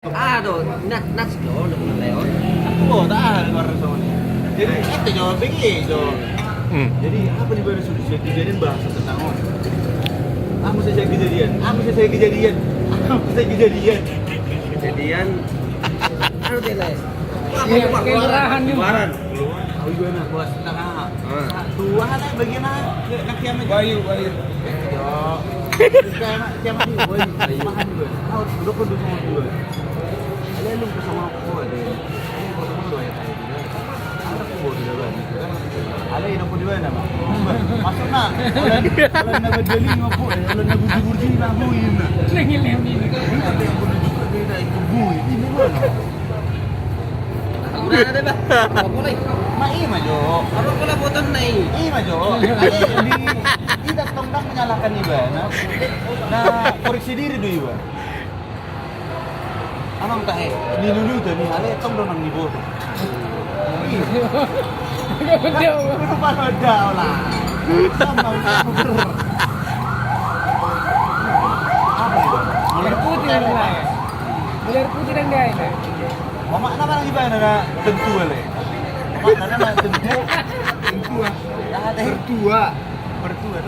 Aduh, nuts Jo, udah Leon. Oh, tahan bareng sama dia. Jadi itu jawab begitu. Jadi apa di mana sudah kejadian bahasa tentang orang. Aku saja kejadian. Kejadian. Aduh teles. Kelurahan nih. Keluaran. Oh gimana bos tengah. Tuhan bagaimana kaki sama Bayu. Yo. Kiamat di boy. Makan dulu. Tahu udah kudu sama dulu. Ada lu sama aku ada. Ini foto dulu ya tadi. Ada aku bawa dulu gitu kan. Ada yang aku di mana, Mak? Masuk nak. Kalau nak berdeli ngapu, kalau nak burji nak buin. Lem ini. Ada yang kudu juga beda itu buin. Ini mana? Udah ada bah. Apa boleh? Mak ima jo. Apa boleh botan nih? Ima jo. Ada di tidak tongkang menyalahkan iba. Nah, koreksi diri dulu iba. Anong tahe, niluluto ni hale tong donang ni boto. Kudu panodaw lah. Sama ber. Apa itu? Bulir putih dan lain. Bulir putih dan lain. Mama nama lagi ba na tentu le. Mama nama tentu. Tentu ah. Ada berdua. Berdua.